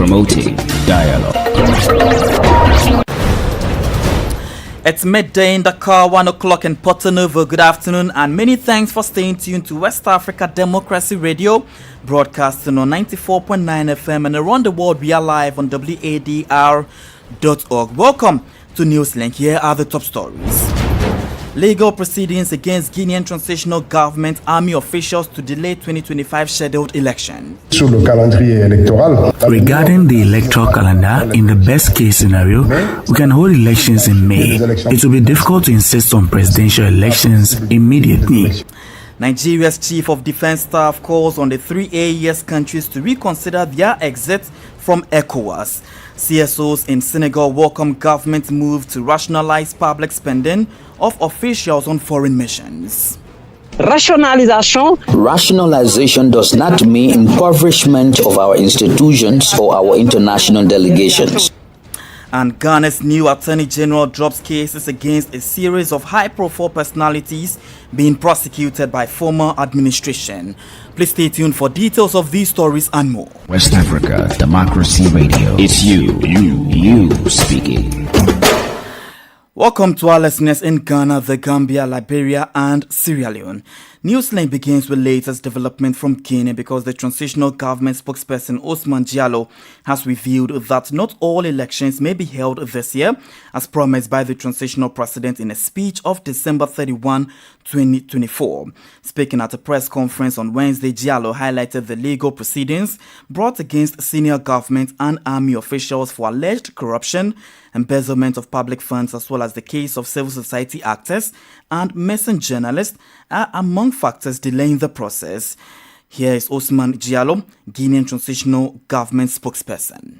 promoting dialogue. It's midday in Dakar, 1 o'clock in Porto Novo. Good afternoon, and many thanks for staying tuned to West Africa Democracy Radio, broadcasting on 94.9 FM and around the world. We are live on wadr.org. Welcome to Newslink. Here are the top stories. Legal proceedings against Guinean transitional government army officials to delay 2025 scheduled election. Regarding the electoral calendar, in the best case scenario, we can hold elections in May. It will be difficult to insist on presidential elections immediately. Nigeria's Chief of Defense Staff calls on the three AES countries to reconsider their exit from ECOWAS. CSOs in Senegal welcome government move to rationalize public spending of officials on foreign missions. Rationalization does not mean impoverishment of our institutions or our international delegations. And Ghana's new Attorney General drops cases against a series of high-profile personalities being prosecuted by former administration. Please stay tuned for details of these stories and more. West Africa Democracy Radio. It's you speaking. Welcome to our listeners in Ghana, the Gambia, Liberia, and Sierra Leone. Newslink begins with latest development from Guinea because the transitional government spokesperson Ousmane Diallo has revealed that not all elections may be held this year, as promised by the transitional president in a speech of December 31, 2024. Speaking at a press conference on Wednesday, Diallo highlighted the legal proceedings brought against senior government and army officials for alleged corruption, embezzlement of public funds, as well as the case of civil society actors and missing journalists are among factors delaying the process. Here is Ousmane Diallo, Guinean transitional government spokesperson.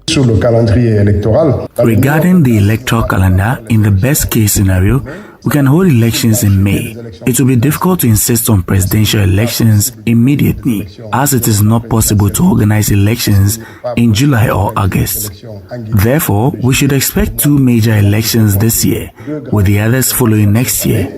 Regarding the electoral calendar, in the best case scenario, we can hold elections in May. It will be difficult to insist on presidential elections immediately, as it is not possible to organize elections in July or August. Therefore, we should expect two major elections this year, with the others following next year.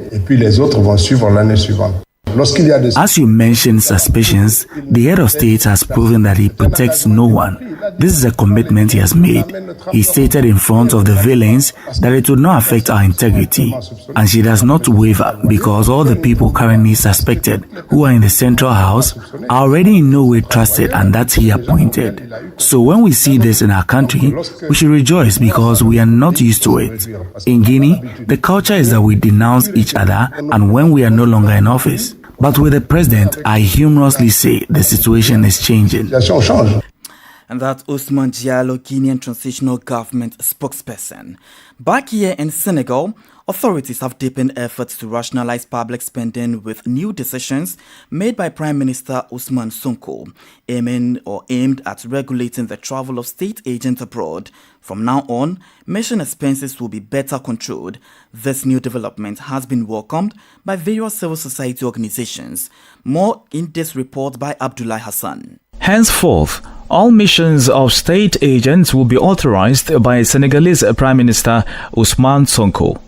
As you mentioned suspicions, the head of state has proven that he protects no one. This is a commitment he has made. He stated in front of the villains that it would not affect our integrity, and she does not waver because all the people currently suspected who are in the central house are already in no way trusted, and that he appointed. So when we see this in our country, we should rejoice because we are not used to it. In Guinea, the culture is that we denounce each other and when we are no longer in office. But with the president, I humorously say the situation is changing. And that's Ousmane Diallo, Guinean transitional government spokesperson. Back here in Senegal, authorities have deepened efforts to rationalize public spending with new decisions made by Prime Minister Ousmane Sonko, aimed at regulating the travel of state agents abroad. From now on, mission expenses will be better controlled. This new development has been welcomed by various civil society organizations. More in this report by Abdullah Hassan. Henceforth, all missions of state agents will be authorized by Senegalese Prime Minister Ousmane Sonko.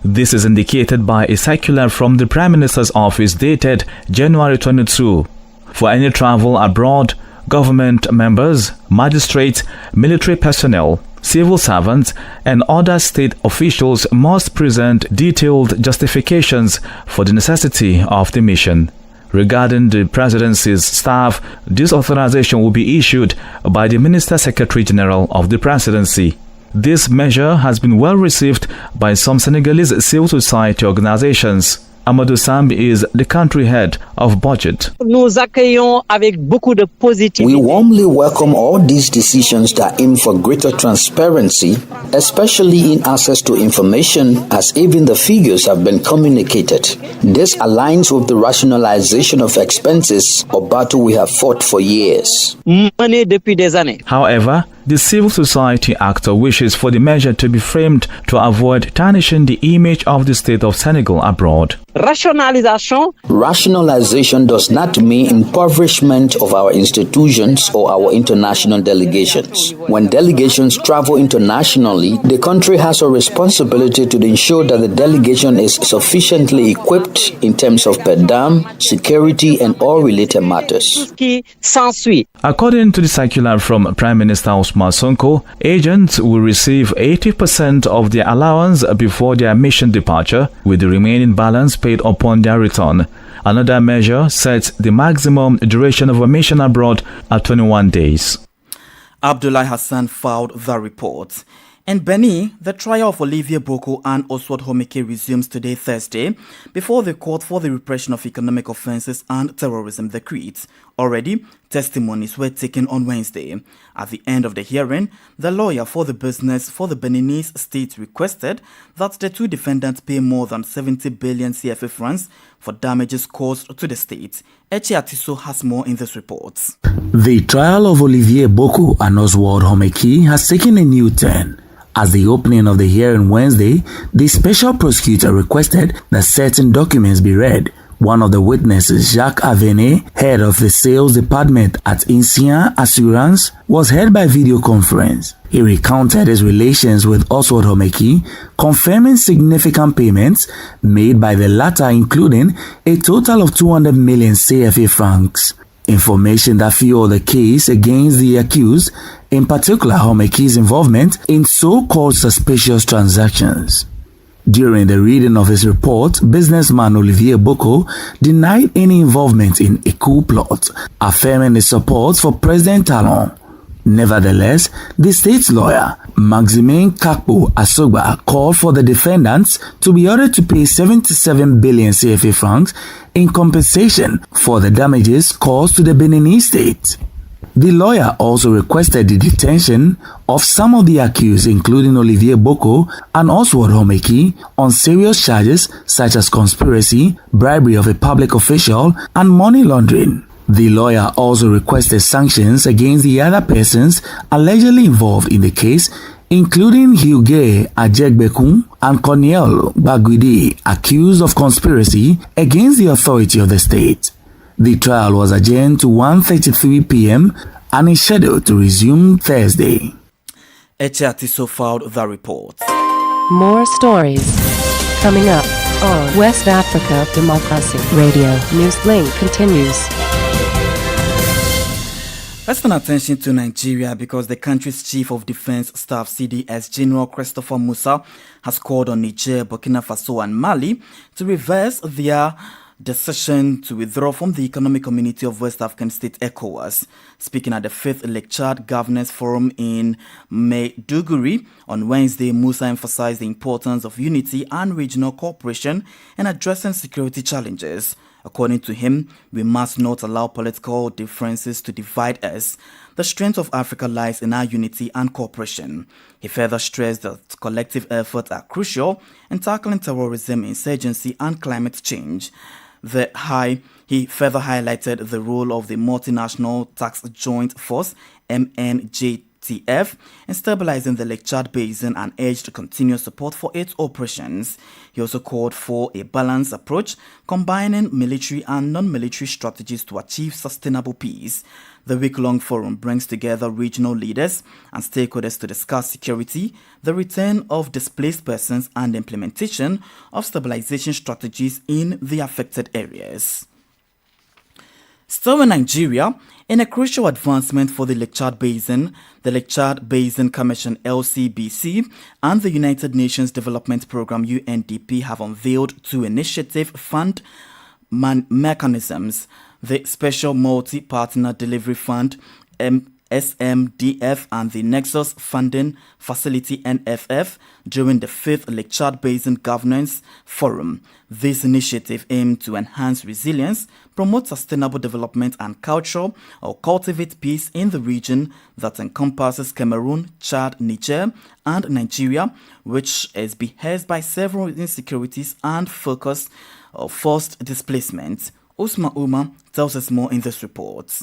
This is indicated by a circular from the Prime Minister's office dated January 22. For any travel abroad, government members, magistrates, military personnel, civil servants, and other state officials must present detailed justifications for the necessity of the mission. Regarding the presidency's staff, this authorization will be issued by the Minister Secretary General of the presidency. This measure has been well received by some Senegalese civil society organizations. Amadou Samb is the country head of budget. We warmly welcome all these decisions that aim for greater transparency, especially in access to information, as even the figures have been communicated. This aligns with the rationalization of expenses, a battle we have fought for years. However, The civil society actor wishes for the measure to be framed to avoid tarnishing the image of the state of Senegal abroad. Rationalization does not mean impoverishment of our institutions or our international delegations. When delegations travel internationally, the country has a responsibility to ensure that the delegation is sufficiently equipped in terms of per diem, security, and all related matters. According to the circular from Prime Minister Ousmane Sonko, agents will receive 80% of their allowance before their mission departure, with the remaining balance paid upon their return. Another measure sets the maximum duration of a mission abroad at 21 days. Abdullahi Hassan filed the report. In Benin, the trial of Olivier Boko and Oswald Homeke resumes today, Thursday, before the Court for the Repression of Economic Offences and Terrorism, the CREAT. Already, testimonies were taken on Wednesday. At the end of the hearing, the lawyer for the business for the Beninese state requested that the two defendants pay more than 70 billion CFA francs for damages caused to the state. Eche Atiso has more in this report. The trial of Olivier Boko and Oswald Homeke has taken a new turn. At the opening of the hearing Wednesday, the special prosecutor requested that certain documents be read. One of the witnesses, Jacques Avene, head of the sales department at Insien Assurance, was heard by video conference. He recounted his relations with Oswald Homeke, confirming significant payments made by the latter, including a total of 200 million CFA francs. Information that fueled the case against the accused, in particular Homeke's involvement in so-called suspicious transactions. During the reading of his report, businessman Olivier Boko denied any involvement in a coup plot, affirming his support for President Talon. Nevertheless, the state's lawyer, Maximin Kakpo Asogba, called for the defendants to be ordered to pay 77 billion CFA francs in compensation for the damages caused to the Beninese state. The lawyer also requested the detention of some of the accused, including Olivier Boko and Oswald Homeke, on serious charges such as conspiracy, bribery of a public official, and money laundering. The lawyer also requested sanctions against the other persons allegedly involved in the case, including Hugues Ajegbekun and Cornel Baguidi, accused of conspiracy against the authority of the state. The trial was adjourned to 1:33 p.m. and is scheduled to resume Thursday. Eche Atiso filed the report. More stories coming up on West Africa Democracy Radio. Newslink continues. Let's turn attention to Nigeria because the country's Chief of Defense Staff CDS General Christopher Musa has called on Niger, Burkina Faso and Mali to reverse their decision to withdraw from the Economic Community of West African States ECOWAS. Speaking at the 5th Lectured Governance Forum in Maiduguri on Wednesday, Musa emphasized the importance of unity and regional cooperation in addressing security challenges. According to him, we must not allow political differences to divide us. The strength of Africa lies in our unity and cooperation. He further stressed that collective efforts are crucial in tackling terrorism, insurgency, and climate change. He further highlighted the role of the Multinational Tax Joint Force, MNJTF, in stabilizing the Lake Chad Basin and urged continuous support for its operations. He also called for a balanced approach, combining military and non-military strategies to achieve sustainable peace. The week-long forum brings together regional leaders and stakeholders to discuss security, the return of displaced persons, and the implementation of stabilization strategies in the affected areas. Still in Nigeria, in a crucial advancement for the Lake Chad Basin, the Lake Chad Basin Commission LCBC and the United Nations Development Programme UNDP have unveiled two initiative fund mechanisms: the Special Multi-Partner Delivery Fund SMDF and the Nexus Funding Facility NFF during the 5th Lake Chad Basin Governance Forum. This initiative aimed to enhance resilience, promote sustainable development and cultivate peace in the region that encompasses Cameroon, Chad, Niger, and Nigeria, which is beheaded by several insecurities and focus of forced displacement. Usman Uma tells us more in this report.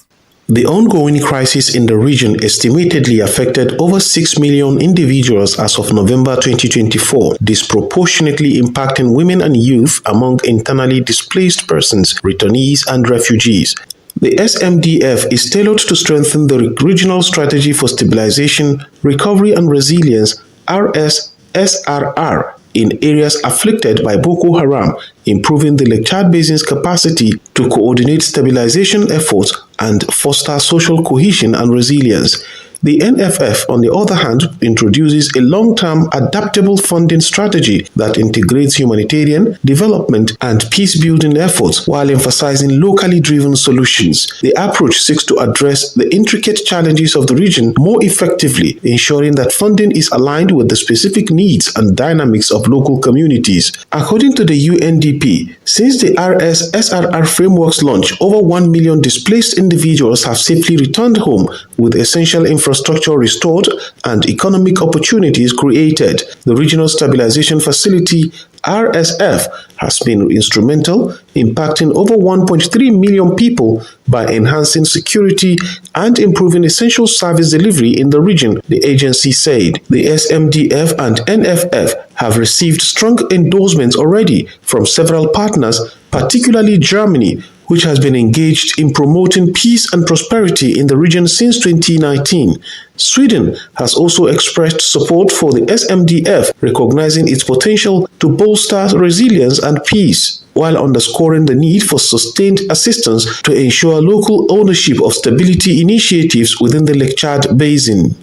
The ongoing crisis in the region estimatedly affected over 6 million individuals as of November 2024, disproportionately impacting women and youth among internally displaced persons, returnees, and refugees. The SMDF is tailored to strengthen the Regional Strategy for Stabilization, Recovery and Resilience (RSSRR) in areas afflicted by Boko Haram, improving the Lake Chad Basin's capacity to coordinate stabilization efforts and foster social cohesion and resilience. The NFF, on the other hand, introduces a long-term adaptable funding strategy that integrates humanitarian, development, and peace-building efforts while emphasizing locally driven solutions. The approach seeks to address the intricate challenges of the region more effectively, ensuring that funding is aligned with the specific needs and dynamics of local communities. According to the UNDP, since the RSSRR framework's launch, over 1 million displaced individuals have safely returned home with essential infrastructure restored and economic opportunities created. The Regional Stabilization Facility RSF has been instrumental, impacting over 1.3 million people by enhancing security and improving essential service delivery in the region, the agency said. The SMDF and NFF have received strong endorsements already from several partners, particularly Germany, which has been engaged in promoting peace and prosperity in the region since 2019. Sweden has also expressed support for the SMDF, recognizing its potential to bolster resilience and peace, while underscoring the need for sustained assistance to ensure local ownership of stability initiatives within the Lake Chad Basin.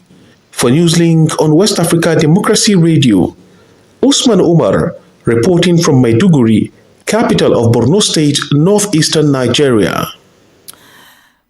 For Newslink on West Africa Democracy Radio, Usman Umar reporting from Maiduguri, capital of Borno State, northeastern Nigeria.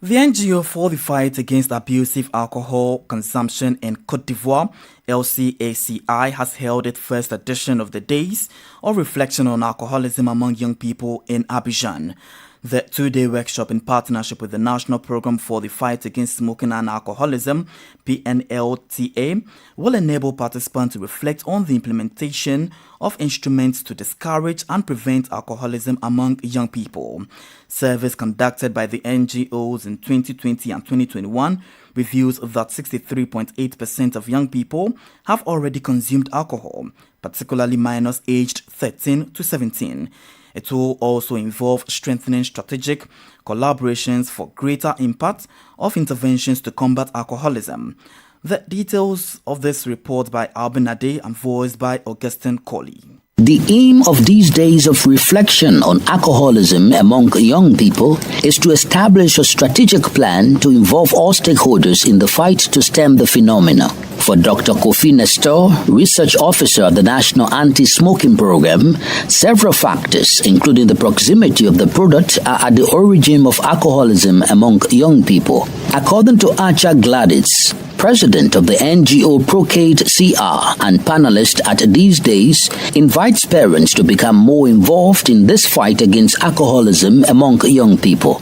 The NGO for the Fight Against Abusive Alcohol Consumption in Côte d'Ivoire, LCACI, has held its first edition of the Days of Reflection on Alcoholism Among Young People in Abidjan. The two-day workshop, in partnership with the National Program for the Fight Against Smoking and Alcoholism, PNLTA, will enable participants to reflect on the implementation of instruments to discourage and prevent alcoholism among young people. Surveys conducted by the NGOs in 2020 and 2021 reveals that 63.8% of young people have already consumed alcohol, particularly minors aged 13 to 17. It will also involve strengthening strategic collaborations for greater impact of interventions to combat alcoholism. The details of this report by Albin Ade and voiced by Augustine Colley. The aim of these days of reflection on alcoholism among young people is to establish a strategic plan to involve all stakeholders in the fight to stem the phenomena. For Dr. Kofi Nestor, research officer at the National Anti-Smoking Program, several factors, including the proximity of the product, are at the origin of alcoholism among young people. According to Acha Gladys, president of the NGO Procade CR and panelist at these days, invites parents to become more involved in this fight against alcoholism among young people.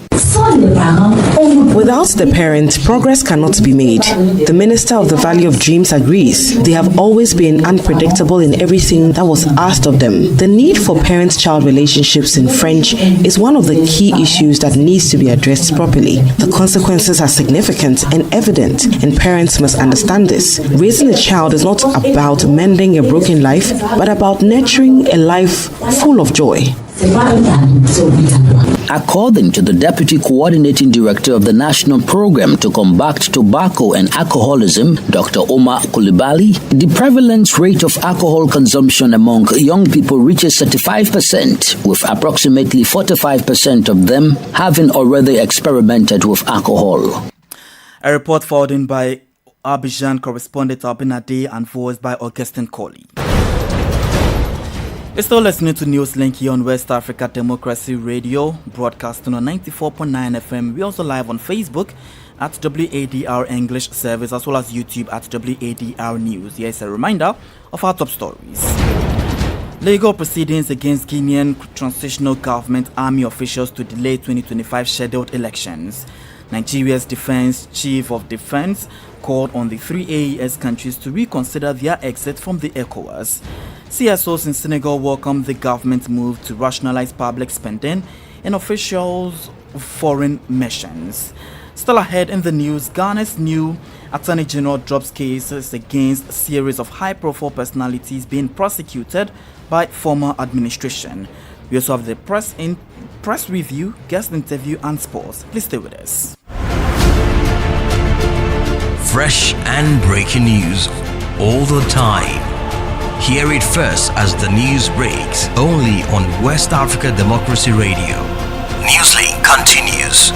Without the parents, progress cannot be made. The Minister of the Valley of Dreams agrees. They have always been unpredictable in everything that was asked of them. The need for parent-child relationships in French is one of the key issues that needs to be addressed properly. The consequences are significant and evident, and parents must understand this. Raising a child is not about mending a broken life, but about nurturing a life full of joy. According to the Deputy Coordinating Director of the National Program to Combat Tobacco and Alcoholism, Dr. Omar Coulibaly, the prevalence rate of alcohol consumption among young people reaches 35%, with approximately 45% of them having already experimented with alcohol. A report forwarded by Abidjan correspondent Albin Ade and voiced by Augustine Colley. You're still listening to Newslink here on West Africa Democracy Radio, broadcasting on 94.9 FM. We're also live on Facebook at WADR English Service, as well as YouTube at WADR News. Here's a reminder of our top stories. Legal proceedings against Guinean transitional government army officials to delay 2025 scheduled elections. Nigeria's Defense Chief of Defense called on the three AES countries to reconsider their exit from the ECOWAS. CSOs in Senegal welcomed the government's move to rationalize public spending in officials' foreign missions. Still ahead in the news, Ghana's new Attorney General drops cases against a series of high-profile personalities being prosecuted by former administration. We also have the press review, guest interview, and sports. Please stay with us. Fresh and breaking news all the time. Hear it first as the news breaks, only on West Africa Democracy Radio. Newslink continues.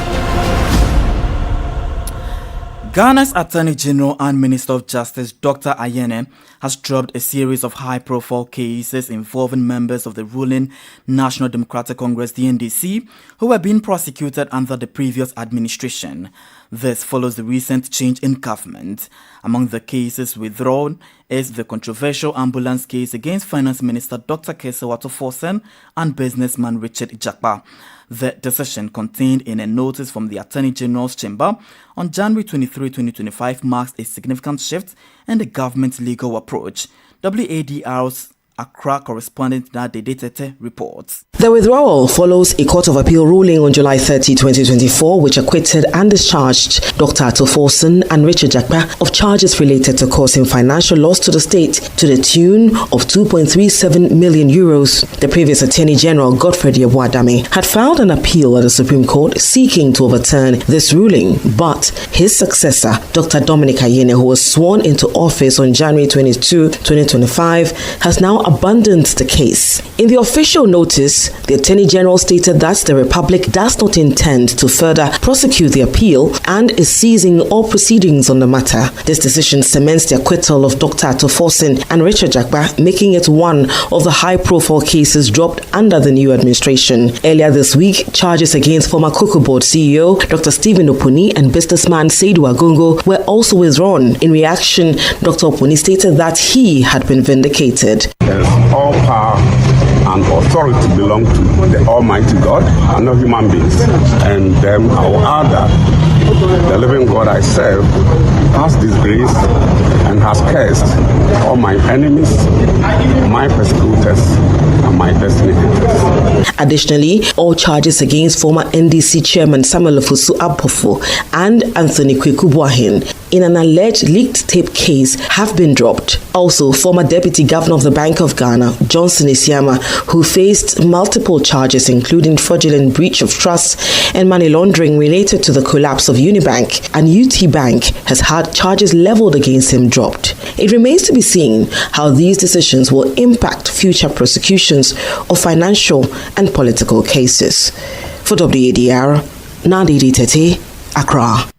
Ghana's Attorney General and Minister of Justice Dr. Ayene has dropped a series of high-profile cases involving members of the ruling National Democratic Congress (NDC) who were being prosecuted under the previous administration. This follows the recent change in government. Among the cases withdrawn is the controversial ambulance case against Finance Minister Dr. Kesewato Forsen and businessman Richard Jakpa. The decision contained in a notice from the Attorney General's chamber on January 23, 2025 marks a significant shift in the government's legal approach. WADR's Accra correspondent Nade Detete reports. The withdrawal follows a Court of Appeal ruling on July 30, 2024, which acquitted and discharged Dr. Ato Forsen and Richard Jakpa of charges related to causing financial loss to the state to the tune of 2.37 million euros. The previous Attorney General, Godfrey Wadr, had filed an appeal at the Supreme Court seeking to overturn this ruling, but his successor, Dr. Dominic Ayene, who was sworn into office on January 22, 2025, has now abandoned the case. In the official notice, the Attorney General stated that the Republic does not intend to further prosecute the appeal and is ceasing all proceedings on the matter. This decision cements the acquittal of Dr. Ato Forsen and Richard Jakpa, making it one of the high-profile cases dropped under the new administration. Earlier this week, charges against former Cocoa Board CEO Dr. Stephen Opuni and businessman Seydou Agongo were also withdrawn. In reaction, Dr. Opuni stated that he had been vindicated. All power and authority belong to the Almighty God and not human beings. And then I will add that the living God I serve has disgraced and has cursed all my enemies, my persecutors, and my destiny haters. Additionally, all charges against former NDC chairman Samuel Ofosu Abofo and Anthony Kwekubuahin in an alleged leaked tape case have been dropped. Also, former Deputy Governor of the Bank of Ghana, Johnson Isiama, who faced multiple charges including fraudulent breach of trust and money laundering related to the collapse of Unibank and UT Bank, has had charges leveled against him dropped. It remains to be seen how these decisions will impact future prosecutions of financial and political cases. For WADR, Nadi Tete, Accra.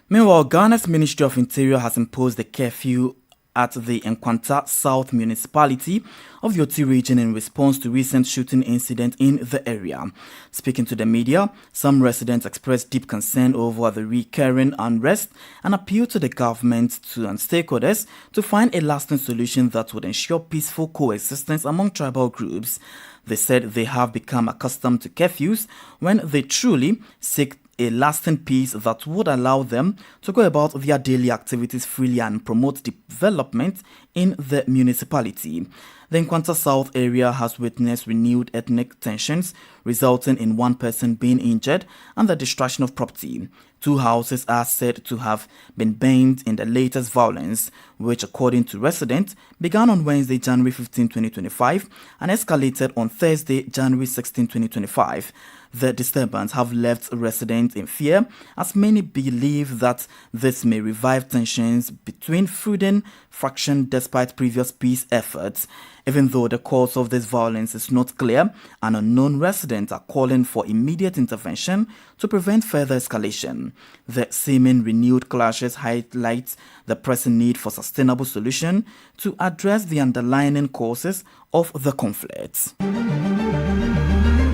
Meanwhile, Ghana's Ministry of Interior has imposed a curfew at the Nkwanta South Municipality of the Oti region in response to recent shooting incident in the area. Speaking to the media, some residents expressed deep concern over the recurring unrest and appealed to the government and stakeholders to find a lasting solution that would ensure peaceful coexistence among tribal groups. They said they have become accustomed to curfews when they truly seek a lasting peace that would allow them to go about their daily activities freely and promote development in the municipality. The Nkwanta South area has witnessed renewed ethnic tensions, resulting in one person being injured and the destruction of property. 2 houses are said to have been burned in the latest violence, which, according to residents, began on Wednesday, January 15, 2025, and escalated on Thursday, January 16, 2025. The disturbance have left residents in fear, as many believe that this may revive tensions between feuding factions despite previous peace efforts. Even though the cause of this violence is not clear, an unknown residents are calling for immediate intervention to prevent further escalation. The seeming renewed clashes highlight the pressing need for sustainable solution to address the underlying causes of the conflict.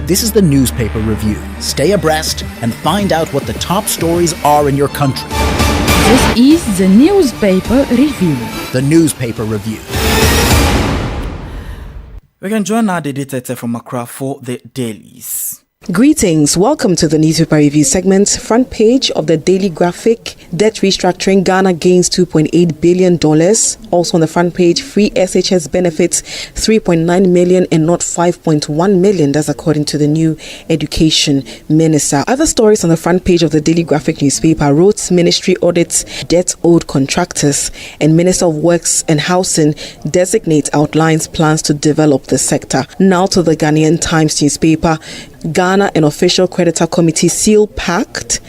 This is the newspaper review. Stay abreast and find out what the top stories are in your country. This is the newspaper review. The newspaper review. We can join now the editor from Accra for the dailies. Greetings, welcome to the newspaper review segment. Front page of the Daily Graphic: debt restructuring, Ghana gains $2.8 billion. Also on the front page, free SHS benefits 3.9 million and not 5.1 million. That's according to the new education minister. Other stories on the front page of the Daily Graphic newspaper: Roads Ministry audits debt owed contractors, and Minister of Works and Housing outlines plans to develop the sector. Now to the Ghanaian Times newspaper: Ghana and Official Creditor Committee seal pact,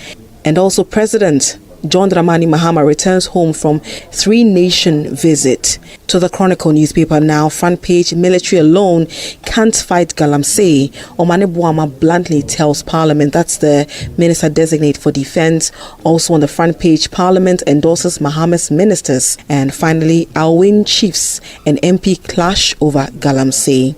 and also President John Dramani Mahama returns home from 3-nation visit. To the Chronicle newspaper now, front page: military alone can't fight Galamsey. Omane Boama bluntly tells Parliament. That's the Minister Designate for Defence. Also on the front page, Parliament endorses Mahama's ministers. And finally, Alwyn Chiefs and MP clash over Galamsey.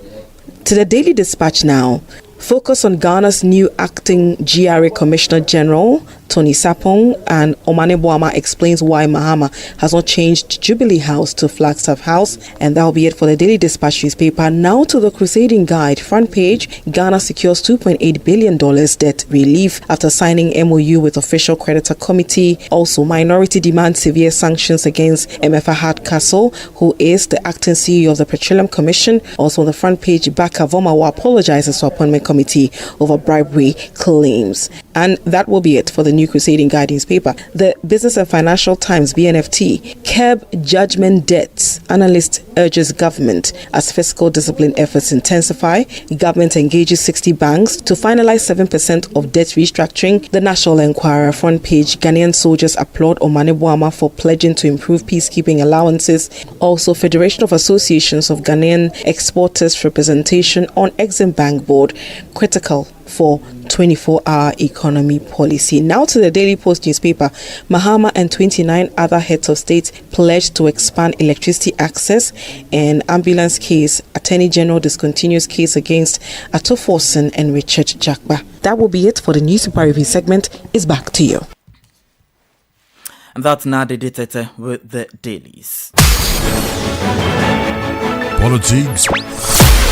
To the Daily Dispatch now. Focus on Ghana's new acting GRA Commissioner General, Tony Sapong, and Omane Boama explains why Mahama has not changed Jubilee House to Flagstaff House. And that will be it for the Daily Dispatch newspaper. Now to the Crusading Guide. Front page: Ghana secures $2.8 billion debt relief after signing MOU with Official Creditor Committee. Also, minority demand severe sanctions against MFA Hardcastle, who is the acting CEO of the Petroleum Commission. Also on the front page, Baka Vomawa apologizes to appointment committee over bribery claims. And that will be it for the New Crusading Guide newspaper. The Business and Financial Times BNFT: curb judgment debts, analyst urges government as fiscal discipline efforts intensify. Government engages 60 banks to finalize 7% of debt restructuring. The National Enquirer front page: Ghanaian soldiers applaud Omane Boama for pledging to improve peacekeeping allowances. Also, Federation of Associations of Ghanaian Exporters representation on Exim Bank Board critical for 24-hour economy policy. Now to the Daily Post newspaper: Mahama and 29 other heads of state pledged to expand electricity access. And ambulance case: Attorney General discontinues case against Ato Forson and Richard Jakba. That will be it for the newspaper review segment. Is back to you. And that's now the dictator with the dailies. Politics,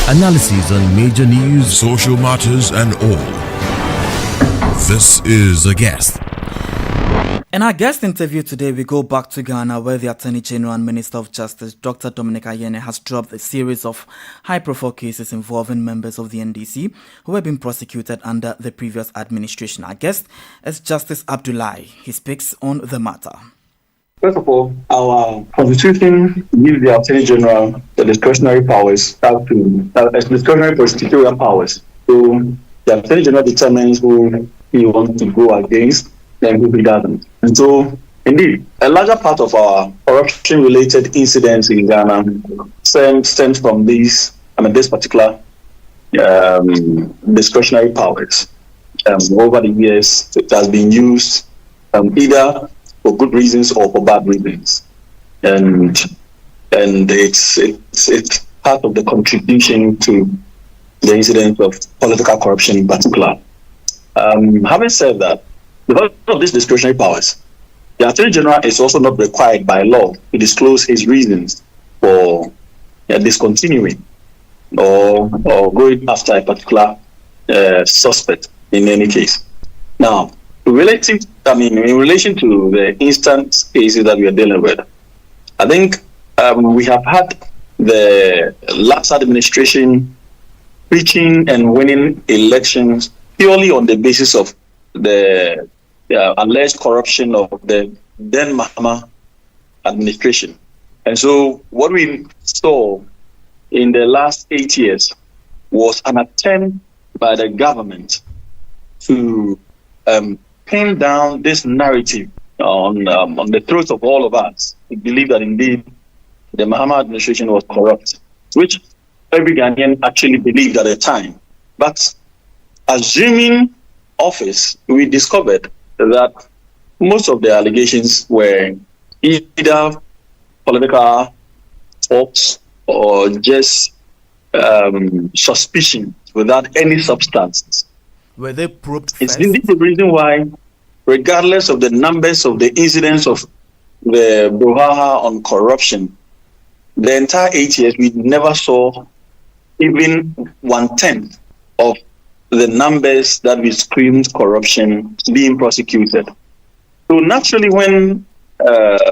analysis on major news, social matters, and all. This is A Guest. In our guest interview today, we go back to Ghana, where the Attorney General and Minister of Justice, Dr. Dominic Ayene, has dropped a series of high-profile cases involving members of the NDC who have been prosecuted under the previous administration. Our guest is Justice Abdullahi. He speaks on the matter. First of all, our Constitution gives the Attorney General the discretionary powers, discretionary prosecutorial powers. So the Attorney General determines who he wants to go against, then who he doesn't. And so, indeed, a larger part of our corruption-related incidents in Ghana stems from this particular discretionary powers. Over the years, it has been used either for good reasons or for bad reasons, and it's part of the contribution to the incident of political corruption in particular. Having said that, because of these discretionary powers, the Attorney General is also not required by law to disclose his reasons for discontinuing or going after a particular suspect in any case. Now, in relation to the instant cases that we are dealing with, I think we have had the last administration preaching and winning elections purely on the basis of the alleged corruption of the then Mahama administration. And so what we saw in the last 8 years was an attempt by the government to pin down this narrative on the throats of all of us. We believe that indeed the Mahama administration was corrupt, which every Ghanaian actually believed at the time. But assuming office, we discovered that most of the allegations were either political talks or just suspicion without any substance. Were they probed first? It's indeed the reason why, regardless of the numbers of the incidents of the brouhaha on corruption, the entire 8 years, we never saw even 1/10 of the numbers that we screamed corruption being prosecuted. So naturally, when some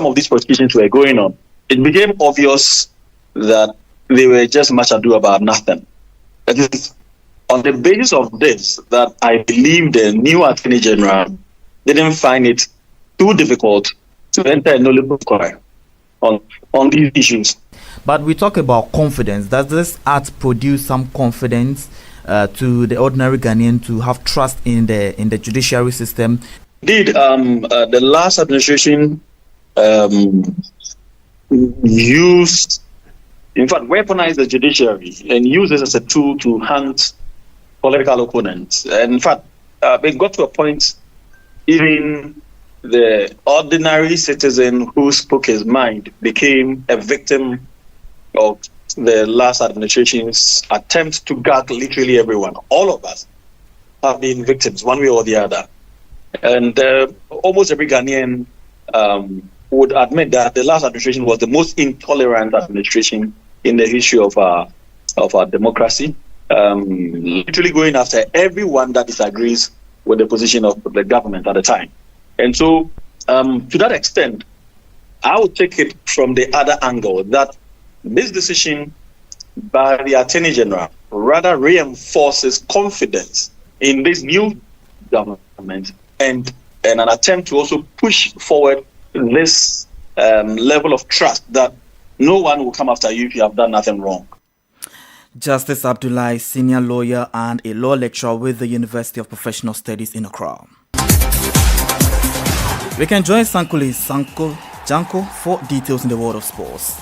of these prosecutions were going on, it became obvious that they were just much ado about nothing. It is on the basis of this that I believe the new Attorney General didn't find it too difficult to enter a nullity on these issues. But we talk about confidence. Does this act produce some confidence to the ordinary Ghanaian to have trust in the judiciary system? Indeed, the last administration weaponized the judiciary and used it as a tool to hunt political opponents. And in fact, it got to a point even the ordinary citizen who spoke his mind became a victim of the last administration's attempt to gag literally everyone. All of us have been victims one way or the other. And almost every Ghanaian would admit that the last administration was the most intolerant administration in the history of our democracy, literally going after everyone that disagrees with the position of the government at the time. And so, to that extent, I would take it from the other angle that this decision by the Attorney General rather reinforces confidence in this new government and an attempt to also push forward this level of trust that no one will come after you if you have done nothing wrong. Justice Abdullahi, senior lawyer and a law lecturer with the University of Professional Studies in Accra. We can join Sankuli Janko for details in the world of sports.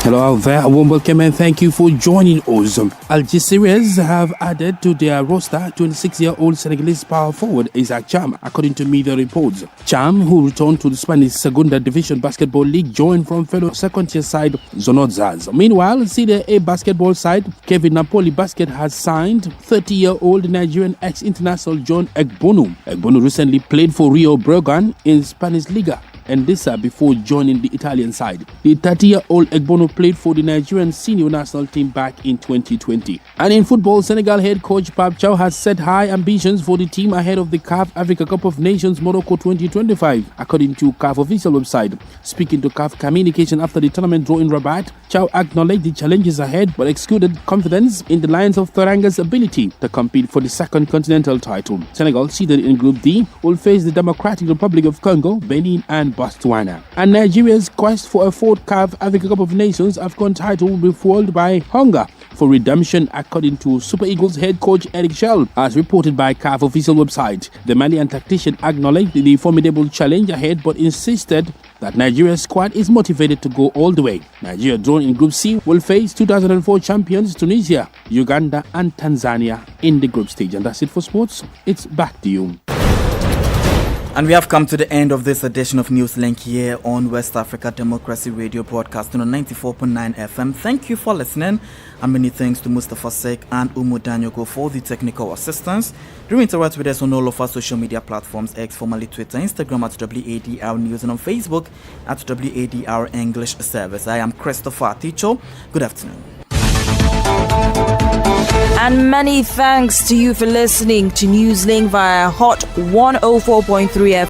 Hello out there, a warm welcome and thank you for joining us. Algeciras have added to their roster 26-year-old Senegalese power forward Isaac Cham, according to media reports. Cham, who returned to the Spanish Seconde Division Basketball League, joined from fellow second-tier side Zonodzas. Meanwhile, Serie A basketball side Kevin Napoli Basket has signed 30-year-old Nigerian ex-international John Egbonu. Egbonu recently played for Rio Bregan in Spanish Liga, and this before joining the Italian side. The 30-year-old Egbono played for the Nigerian senior national team back in 2020. And in football, Senegal head coach Pape Thiaw has set high ambitions for the team ahead of the CAF Africa Cup of Nations Morocco 2025, according to CAF official website. Speaking to CAF Communication after the tournament draw in Rabat, Thiaw acknowledged the challenges ahead but exuded confidence in the Lions of Teranga's ability to compete for the second continental title. Senegal, seated in Group D, will face the Democratic Republic of Congo, Benin and Botswana. And Nigeria's quest for a fourth CAF Africa Cup of Nations AFCON title will be fueled by hunger for redemption, according to Super Eagles head coach Eric Shell, as reported by CAF official website. The Malian tactician acknowledged the formidable challenge ahead but insisted that Nigeria's squad is motivated to go all the way. Nigeria, drawn in Group C, will face 2004 champions Tunisia, Uganda and Tanzania in the group stage. And that's it for sports. It's back to you. And we have come to the end of this edition of Newslink here on West Africa Democracy Radio, broadcasting on 94.9 FM. Thank you for listening, and many thanks to Mustafa Sek and Umu Danyoko for the technical assistance. Do interact with us on all of our social media platforms, X, formerly Twitter, Instagram at WADR News, and on Facebook at WADR English Service. I am Christopher Ticho. Good afternoon. And many thanks to you for listening to Newslink via Hot 104.3